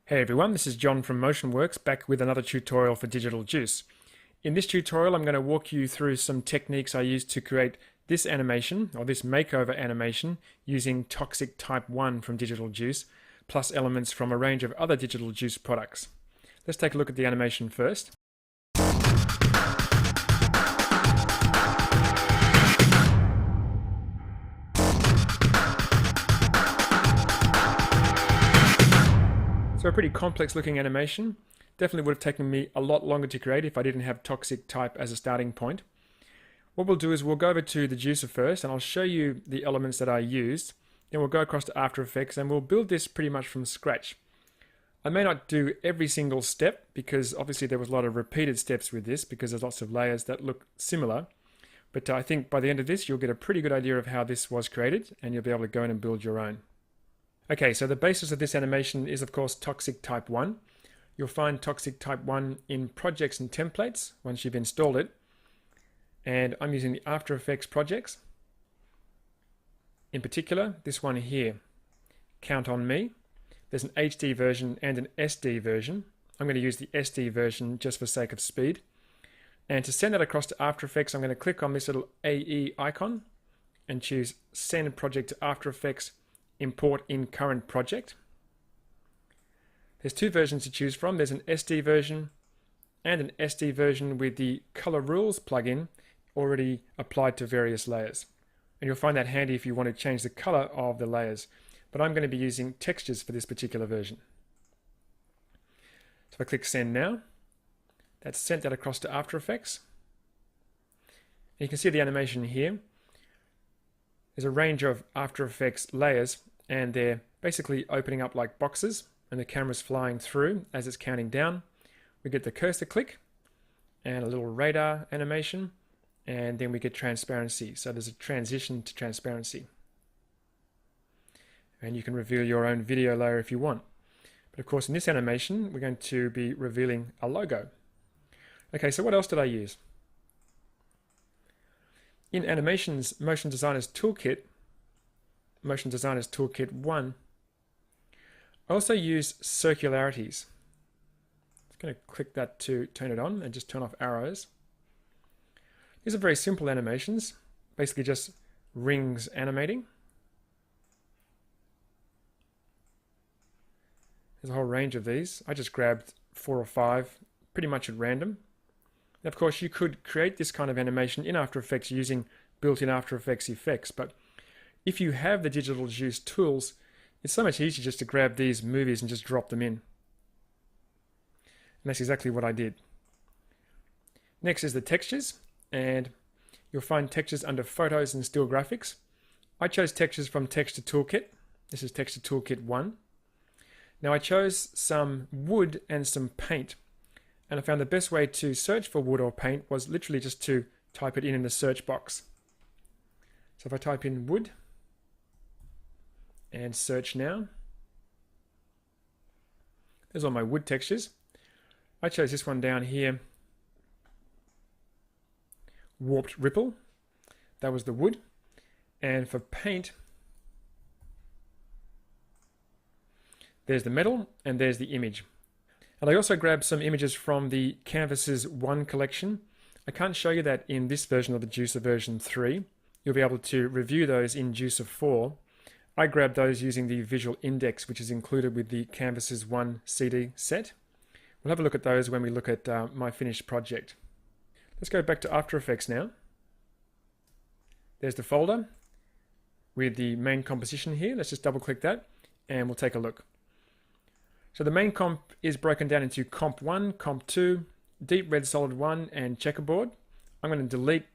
Hey everyone, this is John from MotionWorks back with another tutorial for Digital Juice. In this tutorial I'm going to walk you through some techniques I used to create this animation, or this makeover animation, using Toxic Type 1 from Digital Juice, plus elements from a range of other Digital Juice products. Let's take a look at the animation first. So a pretty complex looking animation. Definitely would have taken me a lot longer to create if I didn't have Toxic Type as a starting point. What we'll do is we'll go over to the juicer first and I'll show you the elements that I used. Then we'll go across to After Effects and we'll build this pretty much from scratch. I may not do every single step because obviously there was a lot of repeated steps with this because there's lots of layers that look similar. But I think by the end of this you'll get a pretty good idea of how this was created and you'll be able to go in and build your own. Okay, so the basis of this animation is of course Toxic Type 1. You'll find Toxic Type 1 in projects and templates once you've installed it. And I'm using the After Effects projects. In particular, this one here, Count on Me. There's an HD version and an SD version. I'm going to use the SD version just for sake of speed. And to send that across to After Effects, I'm going to click on this little AE icon and choose Send Project to After Effects, Import in Current Project. There's two versions to choose from. There's an SD version and an SD version with the Color Rules plugin already applied to various layers. And you'll find that handy if you want to change the color of the layers. But I'm going to be using textures for this particular version. So if I click Send Now, that's sent that across to After Effects. And you can see the animation here. There's a range of After Effects layers and they're basically opening up like boxes and the camera's flying through as it's counting down. We get the cursor click and a little radar animation and then we get transparency. So there's a transition to transparency. And you can reveal your own video layer if you want. But of course in this animation we're going to be revealing a logo. Okay, so what else did I use? In Animation's Motion Designer's Toolkit, Motion Designer's Toolkit 1, I also use circularities. I'm going to click that to turn it on and just turn off arrows. These are very simple animations, basically just rings animating. There's a whole range of these. I just grabbed 4 or 5 pretty much at random. And of course you could create this kind of animation in After Effects using built-in After Effects effects, but if you have the Digital Juice tools, it's so much easier just to grab these movies and just drop them in. And that's exactly what I did. Next is the textures, and you'll find textures under Photos and Still Graphics. I chose textures from Texture Toolkit. This is Texture Toolkit 1. Now I chose some wood and some paint, and I found the best way to search for wood or paint was literally just to type it in the search box. So if I type in wood and search now, there's all my wood textures. I chose this one down here, Warped Ripple. That was the wood. And for paint, there's the metal and there's the image. And I also grabbed some images from the Canvases 1 collection. I can't show you that in this version of the Juicer version 3. You'll be able to review those in Juicer 4. I grabbed those using the visual index, which is included with the Canvases 1 CD set. We'll have a look at those when we look at my finished project. Let's go back to After Effects now. There's the folder with the main composition here. Let's just double click that and we'll take a look. So the main comp is broken down into Comp 1, Comp 2, Deep Red Solid 1 and Checkerboard. I'm going to delete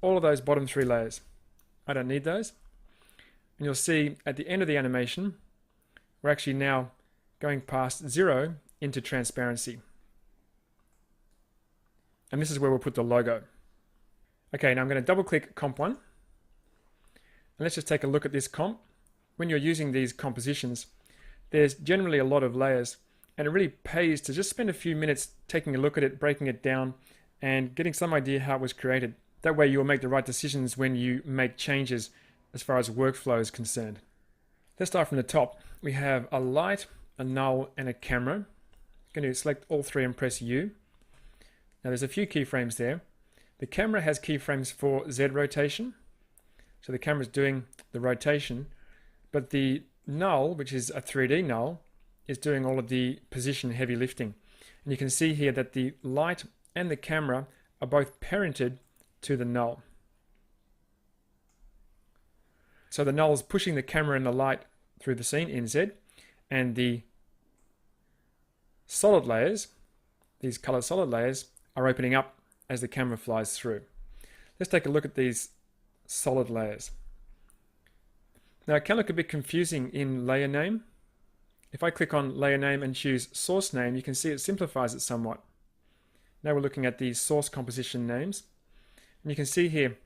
all of those bottom 3 layers. I don't need those. And you'll see at the end of the animation, we're actually now going past 0 into transparency. And this is where we'll put the logo. Okay, now I'm going to double click Comp 1. And let's just take a look at this comp. When you're using these compositions, there's generally a lot of layers, and it really pays to just spend a few minutes taking a look at it, breaking it down, and getting some idea how it was created. That way you'll make the right decisions when you make changes as far as workflow is concerned. Let's start from the top. We have a light, a null, and a camera. I'm going to select all three and press U. Now there's a few keyframes there. The camera has keyframes for Z rotation, so the camera's doing the rotation, but the null, which is a 3D null, is doing all of the position heavy lifting. And you can see here that the light and the camera are both parented to the null. So the null is pushing the camera and the light through the scene in Z, and the solid layers, these colored solid layers, are opening up as the camera flies through. Let's take a look at these solid layers. Now it can look a bit confusing in layer name. If I click on layer name and choose source name, you can see it simplifies it somewhat. Now we're looking at the source composition names. And you can see here,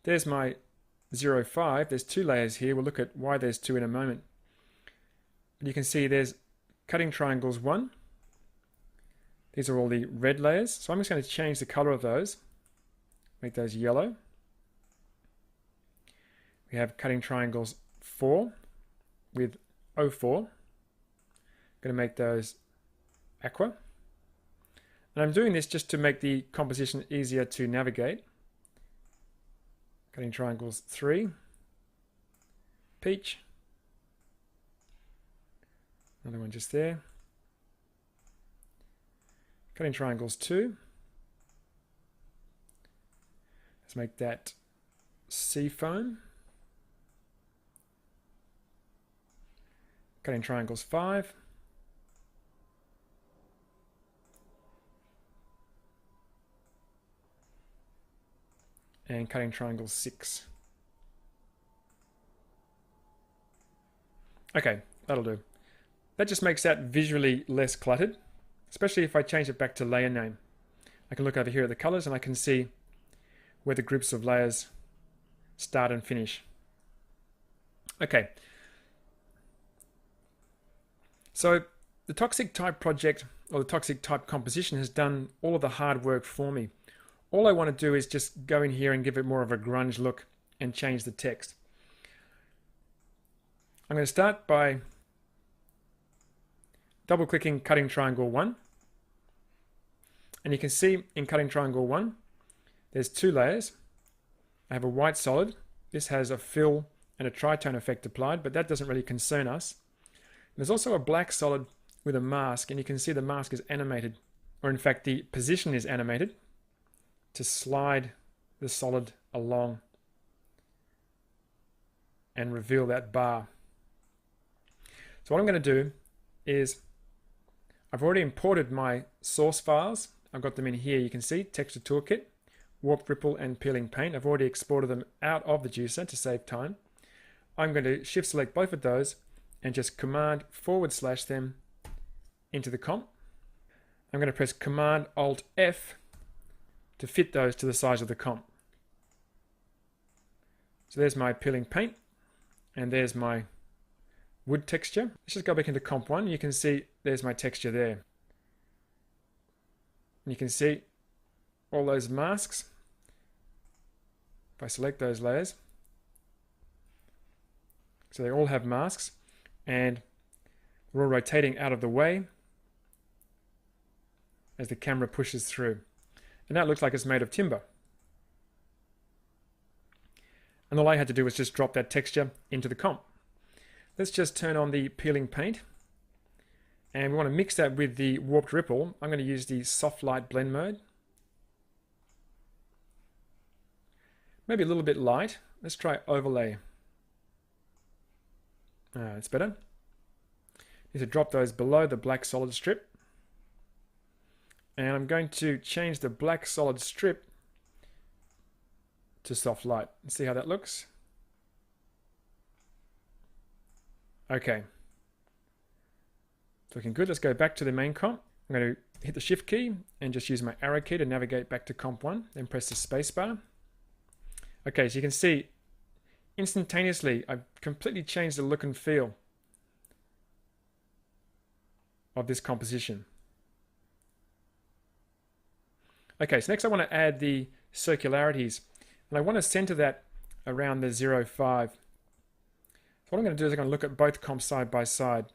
there's my 05. There's two layers here. We'll look at why there's two in a moment. And you can see there's cutting triangles 1. These are all the red layers. So I'm just going to change the color of those. Make those yellow. We have cutting triangles 4 with 04. I'm going to make those aqua. And I'm doing this just to make the composition easier to navigate. Cutting triangles 3, peach, another one just there. Cutting triangles 2. Let's make that sea foam. Cutting triangles 5. And cutting triangles 6. Okay, that'll do. That just makes that visually less cluttered, especially if I change it back to layer name. I can look over here at the colors and I can see where the groups of layers start and finish. Okay. So the toxic type project, or the toxic type composition, has done all of the hard work for me. All I want to do is just go in here and give it more of a grunge look and change the text. I'm going to start by double-clicking cutting triangle 1. And you can see in cutting triangle 1, there's two layers. I have a white solid. This has a fill and a tritone effect applied, but that doesn't really concern us. There's also a black solid with a mask, and you can see the mask is animated, or in fact the position is animated, to slide the solid along and reveal that bar. So what I'm going to do is, I've already imported my source files. I've got them in here. You can see Texture Toolkit, Warp, Ripple, and Peeling Paint. I've already exported them out of the juicer to save time. I'm going to shift select both of those and just Command / them into the comp. I'm going to press Command Alt F to fit those to the size of the comp. So there's my peeling paint, and there's my wood texture. Let's just go back into comp 1. You can see there's my texture there. And you can see all those masks. If I select those layers, so they all have masks, and we're all rotating out of the way as the camera pushes through. And that looks like it's made of timber. And all I had to do was just drop that texture into the comp. Let's just turn on the peeling paint. And we want to mix that with the warped ripple. I'm going to use the soft light blend mode. Maybe a little bit light. Let's try overlay. That's better. Need to drop those below the black solid strip. And I'm going to change the black solid strip to soft light. Let's see how that looks. Okay. It's looking good. Let's go back to the main comp. I'm going to hit the Shift key and just use my arrow key to navigate back to comp 1. Then press the space bar. Okay, so you can see instantaneously I've completely changed the look and feel of this composition. Okay, so next I want to add the circularities, and I want to center that around the 0.5. So what I'm going to do is I'm going to look at both comps side by side.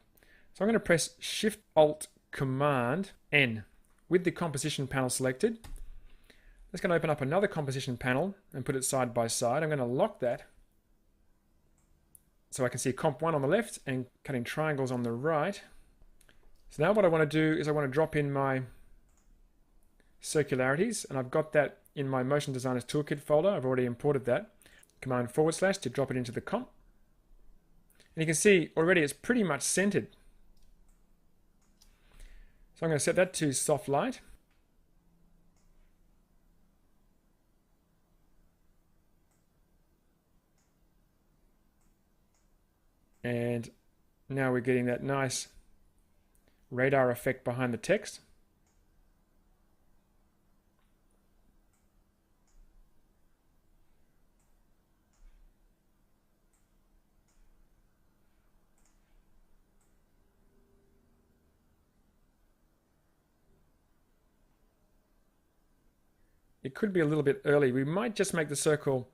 So I'm going to press Shift Alt Command N with the composition panel selected. Let's going to open up another composition panel and put it side by side. I'm going to lock that so I can see Comp 1 on the left and cutting triangles on the right. So now what I want to do is I want to drop in my circularities, and I've got that in my Motion Designers Toolkit folder. I've already imported that. Command / to drop it into the comp. And you can see already it's pretty much centered. So I'm going to set that to soft light. And now we're getting that nice radar effect behind the text. It could be a little bit early. We might just make the circle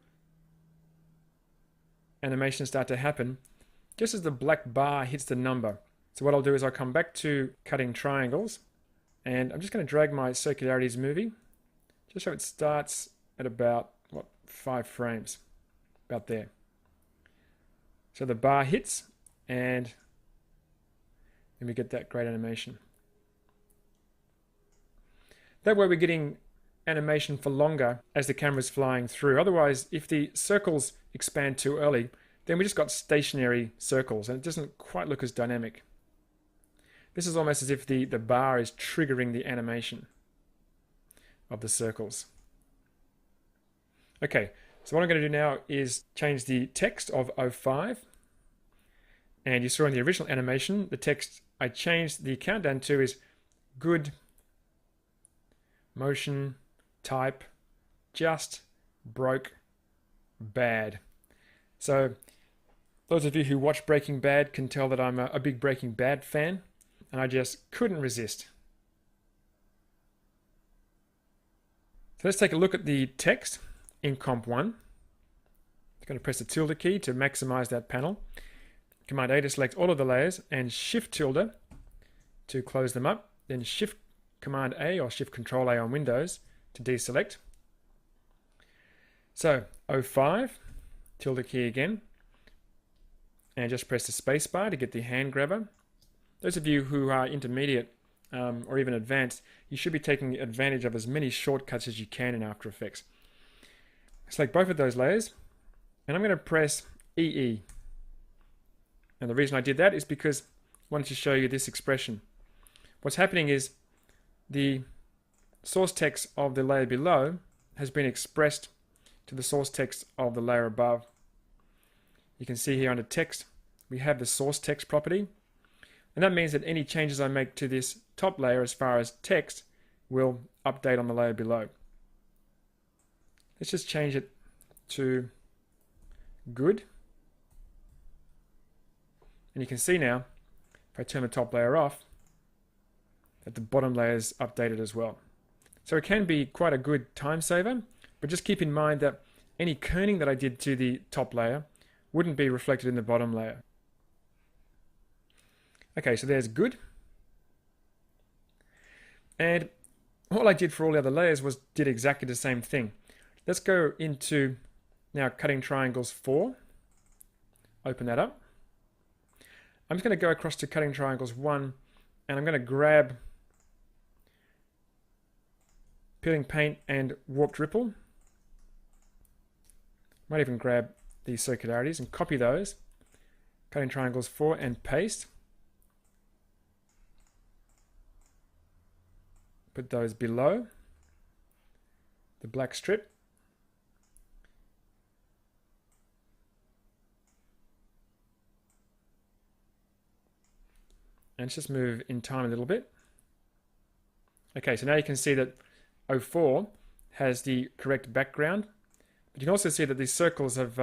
animation start to happen just as the black bar hits the number. So what I'll do is I'll come back to cutting triangles, and I'm just going to drag my circularities movie just so it starts at about 5 frames, about there. So the bar hits and then we get that great animation. That way we're getting animation for longer as the camera's flying through. Otherwise, if the circles expand too early, then we just got stationary circles and it doesn't quite look as dynamic. This is almost as if the bar is triggering the animation of the circles. Okay, so what I'm going to do now is change the text of 05. And you saw in the original animation, the text I changed the countdown to is good, motion, type, just, broke, bad. So those of you who watch Breaking Bad can tell that I'm a big Breaking Bad fan, and I just couldn't resist. So let's take a look at the text in Comp 1. I'm going to press the tilde key to maximize that panel. Command A to select all of the layers, and Shift tilde to close them up. Then Shift Command A or Shift Control A on Windows to deselect. So 05, tilde key again, and just press the space bar to get the hand grabber. Those of you who are intermediate or even advanced, you should be taking advantage of as many shortcuts as you can in After Effects. Select both of those layers, and I'm going to press EE. And the reason I did that is because I wanted to show you this expression. What's happening is the source text of the layer below has been expressed to the source text of the layer above. You can see here under text, we have the source text property. And that means that any changes I make to this top layer as far as text will update on the layer below. Let's just change it to good. And you can see now, if I turn the top layer off, that the bottom layer is updated as well. So it can be quite a good time saver, but just keep in mind that any kerning that I did to the top layer wouldn't be reflected in the bottom layer. Okay, so there's good. And all I did for all the other layers was did exactly the same thing. Let's go into now cutting triangles 4. Open that up. I'm just going to go across to cutting triangles 1, and I'm going to grab peeling paint and warped ripple. Might even grab these circularities and copy those. Cutting triangles 4 and paste. Put those below the black strip. And let's just move in time a little bit. Okay, so now you can see that 04 has the correct background, but you can also see that these circles have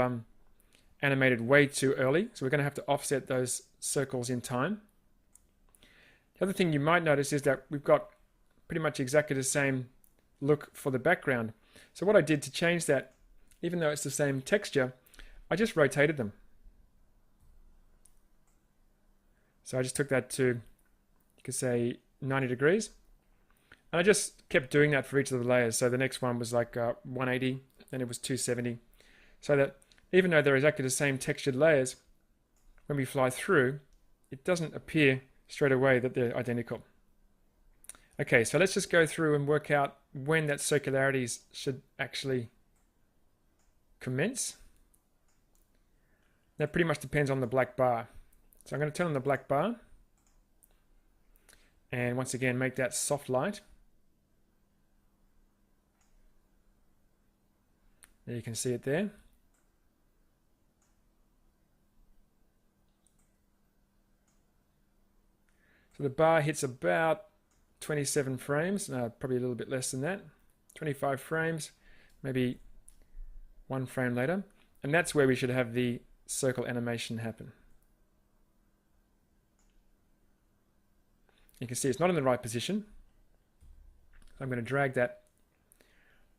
animated way too early, so we're going to have to offset those circles in time. The other thing you might notice is that we've got pretty much exactly the same look for the background. So what I did to change that, even though it's the same texture, I just rotated them. So I just took that to, you could say, 90 degrees. And I just kept doing that for each of the layers. So the next one was like 180, then it was 270. So that even though they're exactly the same textured layers, when we fly through, it doesn't appear straight away that they're identical. Okay, so let's just go through and work out when that circularities should actually commence. That pretty much depends on the black bar. So I'm going to turn on the black bar. And once again, make that soft light. There you can see it there. So the bar hits about 27 frames, probably a little bit less than that. 25 frames, maybe one frame later. And that's where we should have the circle animation happen. You can see it's not in the right position. So I'm going to drag that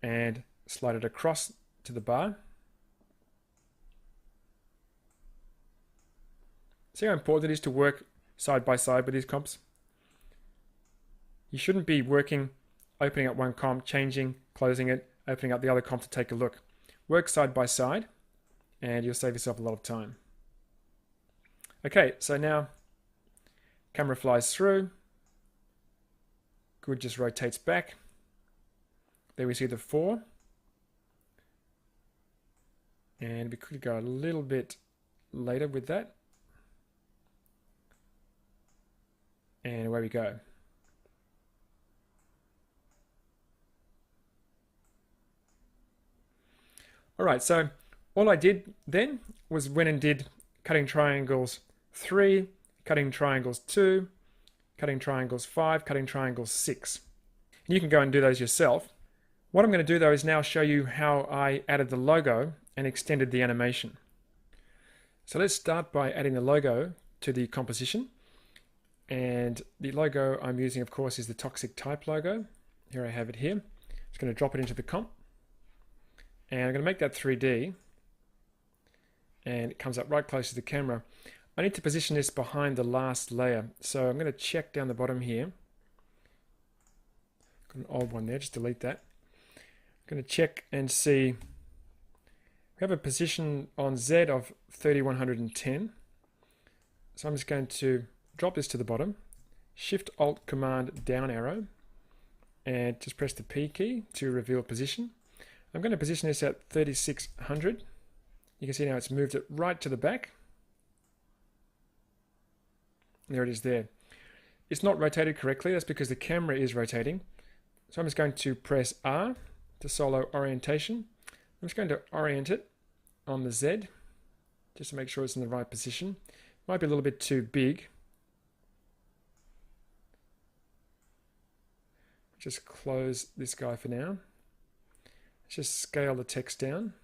and slide it across to the bar. See how important it is to work side by side with these comps? You shouldn't be working, opening up one comp, changing, closing it, opening up the other comp to take a look. Work side by side and you'll save yourself a lot of time. Okay, so now camera flies through. Good, just rotates back. There we see the 4. And we could go a little bit later with that. And away we go. All right, so all I did then was went and did cutting triangles 3, cutting triangles 2, cutting triangles 5, cutting triangles 6. And you can go and do those yourself. What I'm going to do though is now show you how I added the logo and extended the animation. So let's start by adding the logo to the composition. And the logo I'm using, of course, is the Toxic Type logo. Here I have it here. Just going to drop it into the comp. And I'm going to make that 3D. And it comes up right close to the camera. I need to position this behind the last layer. So I'm going to check down the bottom here. Got an old one there, just delete that. I'm going to check and see. We have a position on Z of 3110. So I'm just going to drop this to the bottom, Shift Alt Command down arrow, and just press the P key to reveal position. I'm going to position this at 3600. You can see now it's moved it right to the back. There it is there. It's not rotated correctly, that's because the camera is rotating. So I'm just going to press R to solo orientation. I'm just going to orient it on the Z, just to make sure it's in the right position. Might be a little bit too big. Just close this guy for now. Let's just scale the text down.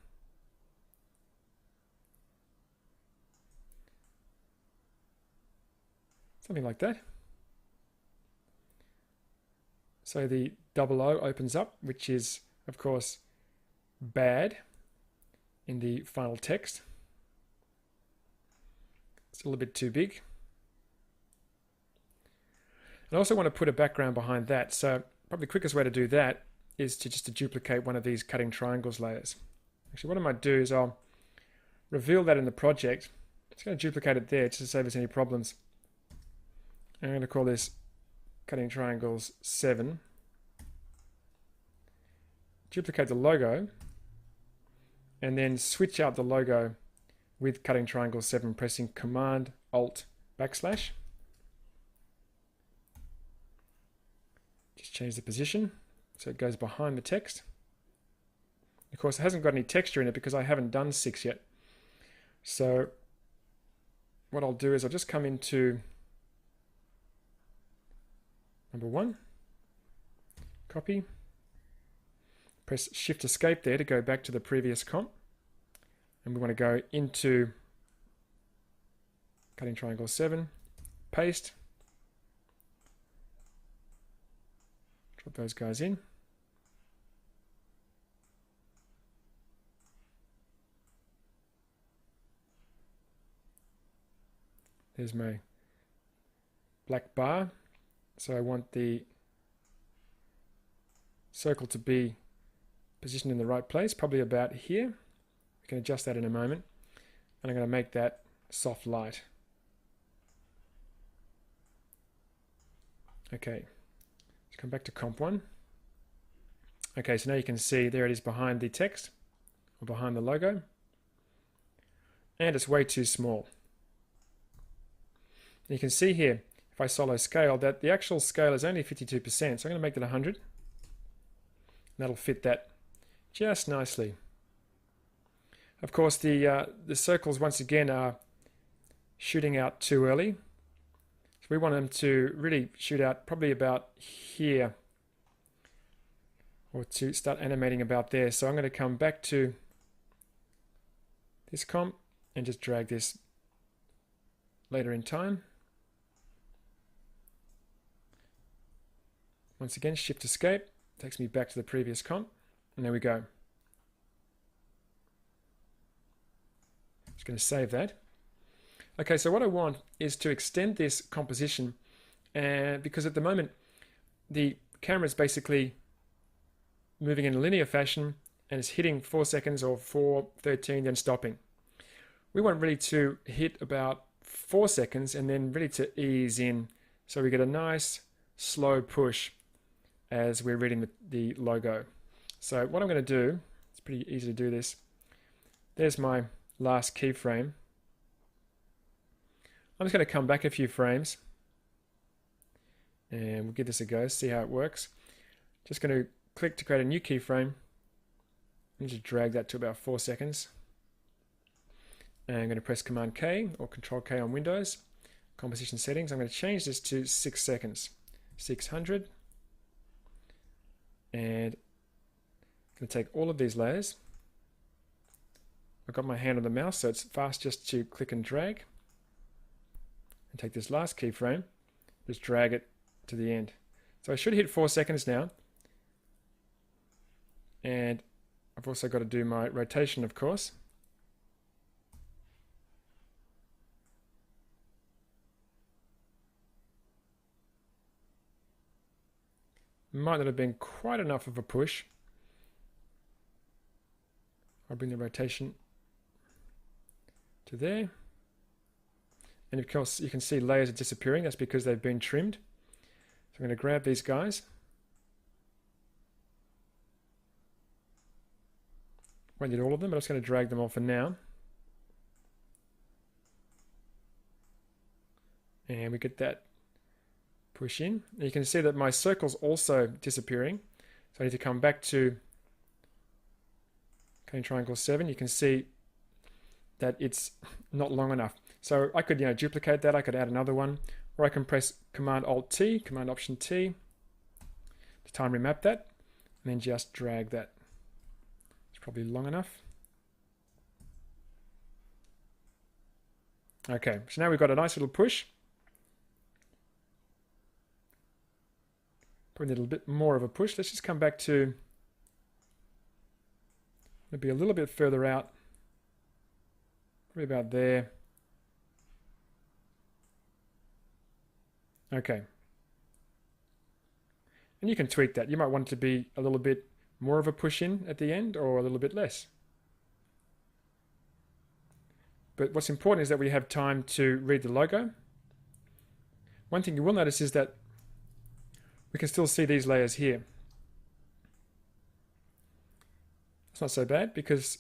Something like that. So the double O opens up, which is, of course, bad in the final text. It's a little bit too big. I also want to put a background behind that. So probably the quickest way to do that is to duplicate one of these cutting triangles layers. Actually, what I might do is I'll reveal that in the project. Just going to duplicate it there just to save us any problems. I'm going to call this cutting triangles 7. Duplicate the logo and then switch out the logo with cutting triangle 7, pressing Command Alt \. Just change the position so it goes behind the text. Of course, it hasn't got any texture in it because I haven't done 6 yet. So what I'll do is I'll just come into number 1, copy, press Shift Escape there to go back to the previous comp. And we want to go into cutting triangle 7, paste, drop those guys in. There's my black bar. So I want the circle to be positioned in the right place, probably about here. We can adjust that in a moment. And I'm going to make that soft light. Okay, let's come back to comp 1. Okay, so now you can see there it is behind the text, or behind the logo. And it's way too small. And you can see here, if I solo scale, that the actual scale is only 52%, so I'm going to make that 100. And that'll fit that just nicely. Of course, the circles, once again, are shooting out too early. So we want them to really shoot out probably about here, or to start animating about there. So I'm going to come back to this comp and just drag this later in time. Once again, Shift Escape takes me back to the previous comp, and there we go. Just going to save that. Okay, so what I want is to extend this composition, and because at the moment the camera is basically moving in a linear fashion and it's hitting 4 seconds or 4:13, then stopping. We want really to hit about 4 seconds and then really to ease in, so we get a nice slow push as we're reading the logo. So what I'm going to do, it's pretty easy to do this. There's my last keyframe. I'm just going to come back a few frames and we'll give this a go, see how it works. Just going to click to create a new keyframe and just drag that to about 4 seconds. And I'm going to press Command K or Control K on Windows. Composition settings, I'm going to change this to 6 seconds. 600. And I'm going to take all of these layers. I've got my hand on the mouse, so it's fast just to click and drag. And take this last keyframe, just drag it to the end. So I should hit 4 seconds now. And I've also got to do my rotation, of course. Might not have been quite enough of a push. I'll bring the rotation to there. And of course you can see layers are disappearing. That's because they've been trimmed. So I'm going to grab these guys. Won't need all of them, but I'm just going to drag them all for now. And we get that push in. And you can see that my circle's also disappearing. So I need to come back to cutting triangle 7. You can see that it's not long enough. So I could, duplicate that. I could add another one, or I can press Command Alt T, Command Option T to time remap that, and then just drag that. It's probably long enough. Okay, so now we've got a nice little push. Probably need a little bit more of a push. Let's just come back to maybe a little bit further out. Probably about there. Okay. And you can tweak that. You might want it to be a little bit more of a push in at the end or a little bit less. But what's important is that we have time to read the logo. One thing you will notice is that we can still see these layers here. It's not so bad because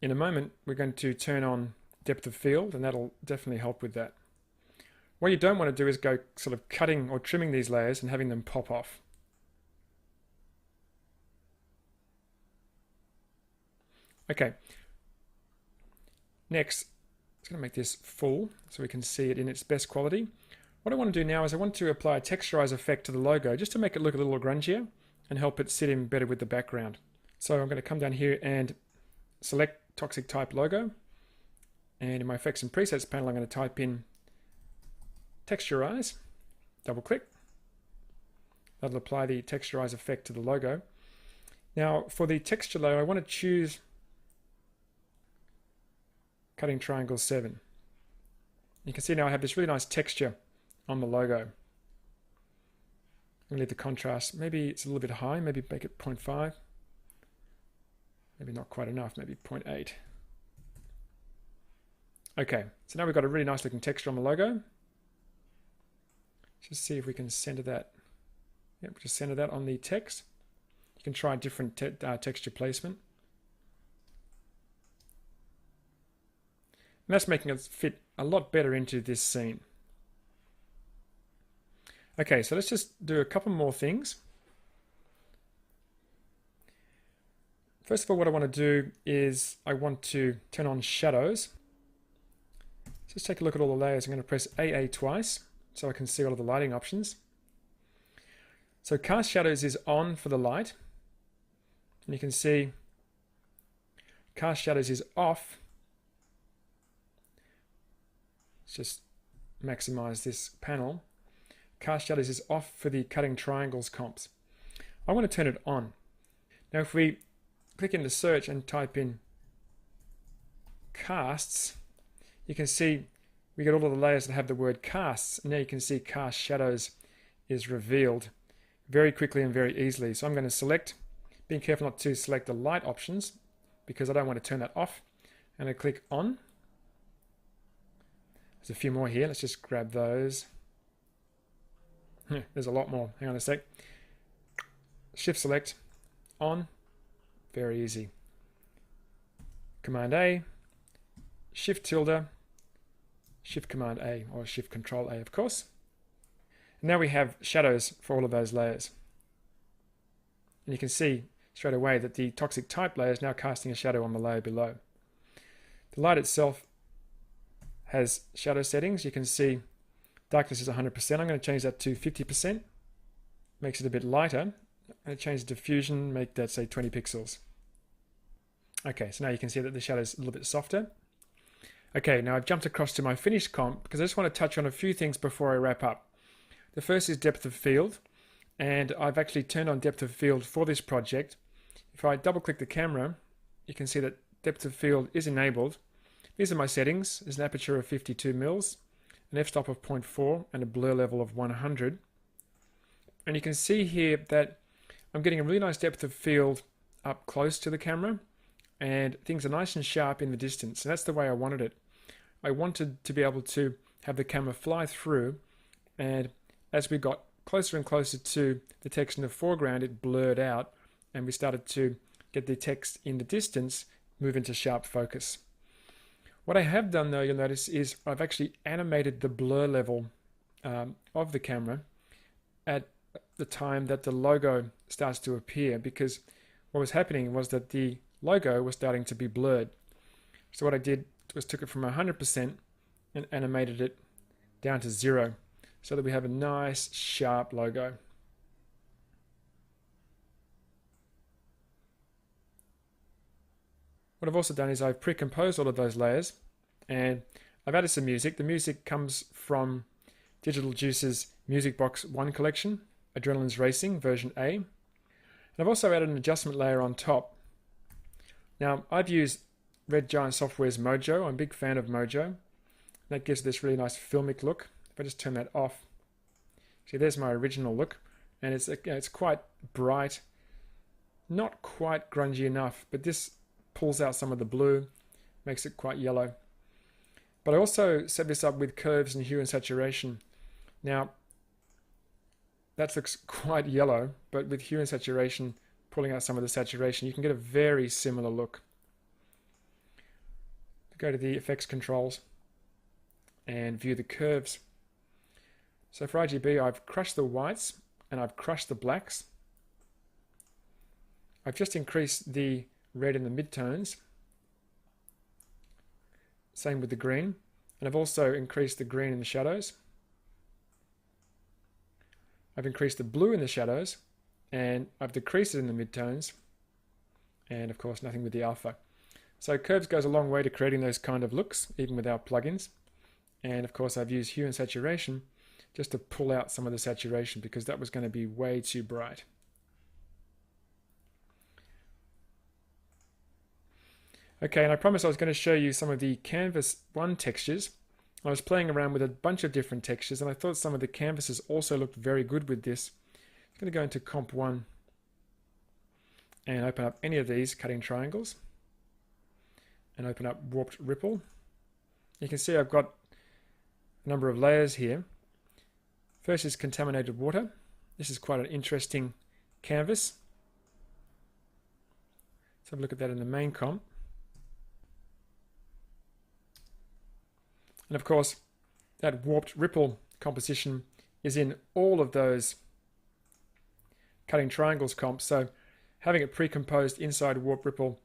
in a moment we're going to turn on depth of field, and that'll definitely help with that. What you don't want to do is go sort of cutting or trimming these layers and having them pop off. Okay. Next, I'm going to make this full so we can see it in its best quality. What I want to do now is I want to apply a texturize effect to the logo just to make it look a little grungier and help it sit in better with the background. So I'm going to come down here and select Toxic Type Logo. And in my Effects and Presets panel, I'm going to type in Texturize, double click. That'll apply the texturize effect to the logo. Now for the texture layer, I want to choose cutting triangle 7. You can see now I have this really nice texture on the logo. I'm going to leave the contrast, maybe it's a little bit high, maybe make it 0.5. Maybe not quite enough, maybe 0.8. Okay, so now we've got a really nice looking texture on the logo. Just see if we can center that. Yep, just center that on the text. You can try different texture placement. And that's making it fit a lot better into this scene. Okay, so let's just do a couple more things. First of all, what I want to do is I want to turn on shadows. Just take a look at all the layers. I'm going to press AA twice so I can see all of the lighting options. So cast shadows is on for the light. And you can see cast shadows is off. Let's just maximize this panel. Cast shadows is off for the cutting triangles comps. I want to turn it on. Now if we click into search and type in casts, you can see we get all of the layers that have the word casts. And now you can see cast shadows is revealed very quickly and very easily. So I'm going to select, being careful not to select the light options because I don't want to turn that off. And I click on. There's a few more here. Let's just grab those. There's a lot more. Hang on a sec. Shift select on. Very easy. Command A. Shift tilde. Shift Command A, or Shift Control A, of course. And now we have shadows for all of those layers. And you can see straight away that the toxic type layer is now casting a shadow on the layer below. The light itself has shadow settings. You can see darkness is 100%. I'm going to change that to 50%. Makes it a bit lighter. I'm going to change the diffusion, make that say 20 pixels. Okay, so now you can see that the shadow is a little bit softer. Okay, now I've jumped across to my finished comp because I just want to touch on a few things before I wrap up. The first is depth of field, and I've actually turned on depth of field for this project. If I double click the camera, you can see that depth of field is enabled. These are my settings. There's an aperture of 52 mils, an f-stop of 0.4, and a blur level of 100. And you can see here that I'm getting a really nice depth of field up close to the camera, and things are nice and sharp in the distance. And that's the way I wanted it. I wanted to be able to have the camera fly through, and as we got closer and closer to the text in the foreground, it blurred out, and we started to get the text in the distance move into sharp focus. What I have done, though, you'll notice, is I've actually animated the blur level of the camera at the time that the logo starts to appear, because what was happening was that the logo was starting to be blurred. So what I did was took it from 100% and animated it down to 0 so that we have a nice sharp logo. What I've also done is I've pre-composed all of those layers, and I've added some music. The music comes from Digital Juice's Music Box 1 collection, Adrenaline's Racing version A. And I've also added an adjustment layer on top. Now, I've used Red Giant Software's Mojo. I'm a big fan of Mojo. That gives this really nice filmic look. If I just turn that off, see, there's my original look, and it's quite bright, not quite grungy enough, but this pulls out some of the blue, makes it quite yellow. But I also set this up with curves and hue and saturation. Now, that looks quite yellow, but with hue and saturation pulling out some of the saturation, you can get a very similar look. Go to the effects controls and view the curves. So for RGB, I've crushed the whites and I've crushed the blacks. I've just increased the red in the midtones. Same with the green. And I've also increased the green in the shadows. I've increased the blue in the shadows, and I've decreased it in the midtones. And of course, nothing with the alpha. So curves goes a long way to creating those kind of looks, even with our plugins. And of course, I've used hue and saturation just to pull out some of the saturation because that was going to be way too bright. Okay, and I promised I was going to show you some of the Canvas 1 textures. I was playing around with a bunch of different textures, and I thought some of the canvases also looked very good with this. I'm going to go into Comp 1 and open up any of these cutting triangles and open up Warped Ripple. You can see I've got a number of layers here. First is Contaminated Water. This is quite an interesting canvas. Let's have a look at that in the main comp. And of course, that Warped Ripple composition is in all of those cutting triangles comps. So having it pre-composed inside Warped Ripple,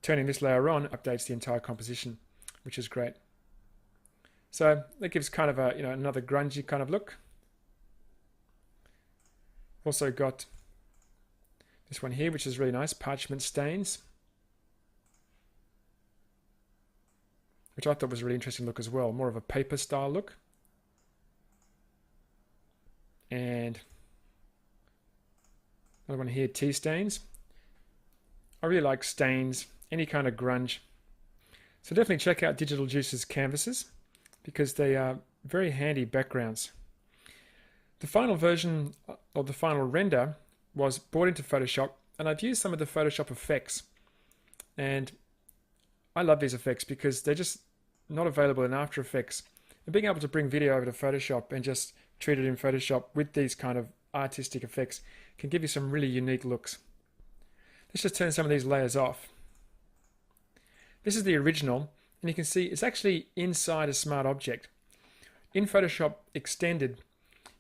turning this layer on updates the entire composition, which is great. So that gives kind of a, another grungy kind of look. Also got this one here, which is really nice, Parchment Stains, which I thought was a really interesting look as well, more of a paper style look. And another one here, Tea Stains. I really like stains, any kind of grunge. So definitely check out Digital Juice's canvases because they are very handy backgrounds. The final version, or the final render, was brought into Photoshop, and I've used some of the Photoshop effects. And I love these effects because they're just not available in After Effects. And being able to bring video over to Photoshop and just treat it in Photoshop with these kind of artistic effects can give you some really unique looks. Let's just turn some of these layers off. This is the original, and you can see it's actually inside a smart object. In Photoshop Extended,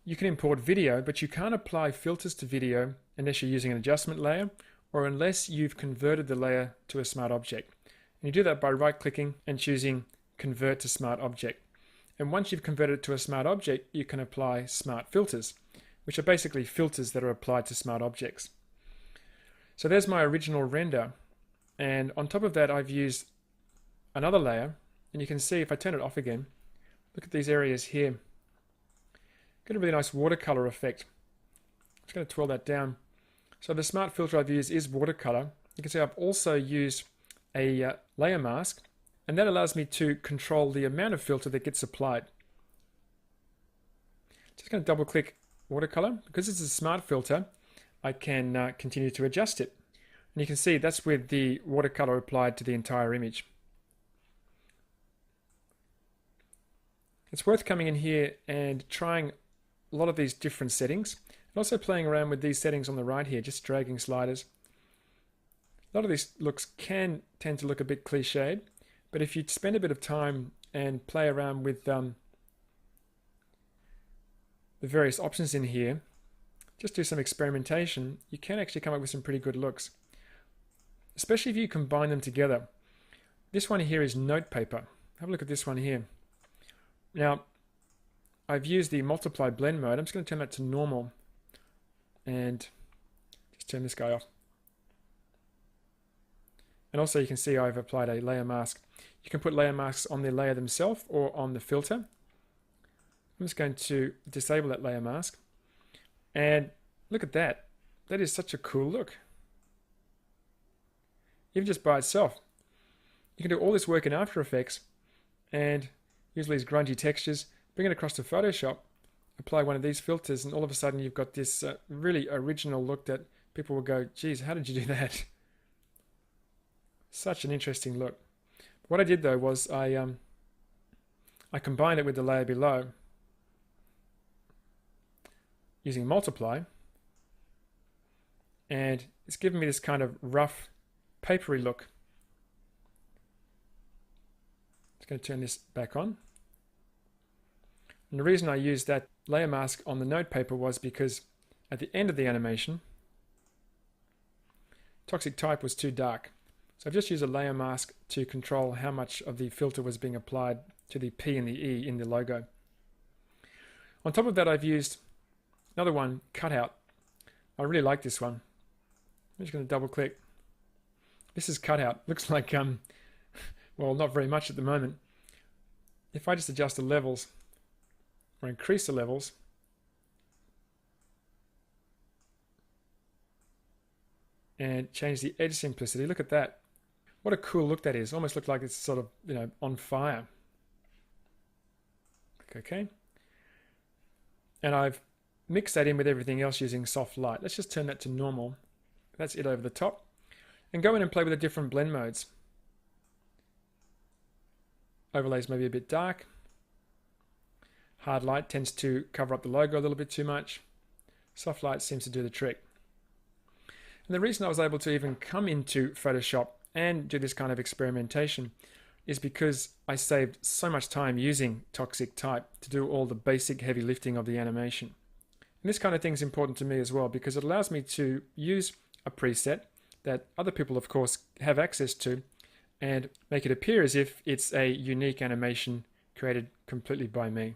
you can import video, but you can't apply filters to video unless you're using an adjustment layer or unless you've converted the layer to a smart object. And you do that by right-clicking and choosing Convert to Smart Object. And once you've converted it to a smart object, you can apply smart filters, which are basically filters that are applied to smart objects. So there's my original render. And on top of that, I've used another layer. And you can see if I turn it off again, look at these areas here. Get a really nice watercolor effect. I'm just going to twirl that down. So the smart filter I've used is watercolor. You can see I've also used a layer mask, and that allows me to control the amount of filter that gets applied. Just going to double click watercolor. Because it's a smart filter, I can continue to adjust it. And you can see that's with the watercolor applied to the entire image. It's worth coming in here and trying a lot of these different settings, and also playing around with these settings on the right here, just dragging sliders. A lot of these looks can tend to look a bit cliched, but if you spend a bit of time and play around with the various options in here, just do some experimentation, you can actually come up with some pretty good looks, especially if you combine them together. This one here is notepaper. Have a look at this one here. Now, I've used the multiply blend mode. I'm just going to turn that to normal and just turn this guy off. And also you can see I've applied a layer mask. You can put layer masks on the layer themselves or on the filter. I'm just going to disable that layer mask. And look at that. That is such a cool look. Even just by itself. You can do all this work in After Effects and use these grungy textures, bring it across to Photoshop, apply one of these filters, and all of a sudden you've got this really original look that people will go, geez, how did you do that? Such an interesting look. What I did though was I combined it with the layer below using multiply, and it's given me this kind of rough, papery look. Just going to turn this back on. And the reason I used that layer mask on the notepaper was because at the end of the animation, toxic type was too dark. So I've just used a layer mask to control how much of the filter was being applied to the P and the E in the logo. On top of that, I've used another one, Cutout. I really like this one. I'm just going to double click. This is Cutout. Looks like, well, not very much at the moment. If I just adjust the levels, or increase the levels, and change the edge simplicity, look at that. What a cool look that is. Almost look like it's sort of, on fire. Click OK. And I've mixed that in with everything else using soft light. Let's just turn that to normal. That's it over the top. And go in and play with the different blend modes. Overlays may be a bit dark. Hard light tends to cover up the logo a little bit too much. Soft light seems to do the trick. And the reason I was able to even come into Photoshop and do this kind of experimentation is because I saved so much time using Toxic Type to do all the basic heavy lifting of the animation. And this kind of thing is important to me as well because it allows me to use a preset that other people, of course, have access to and make it appear as if it's a unique animation created completely by me.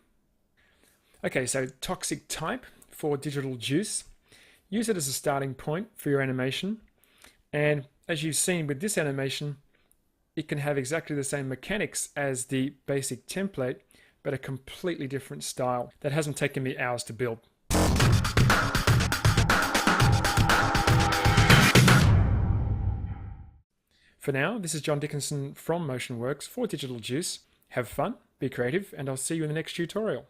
Okay, so Toxic Type for Digital Juice. Use it as a starting point for your animation. And as you've seen with this animation, it can have exactly the same mechanics as the basic template, but a completely different style that hasn't taken me hours to build. For now, this is John Dickinson from MotionWorks for Digital Juice. Have fun, be creative, and I'll see you in the next tutorial.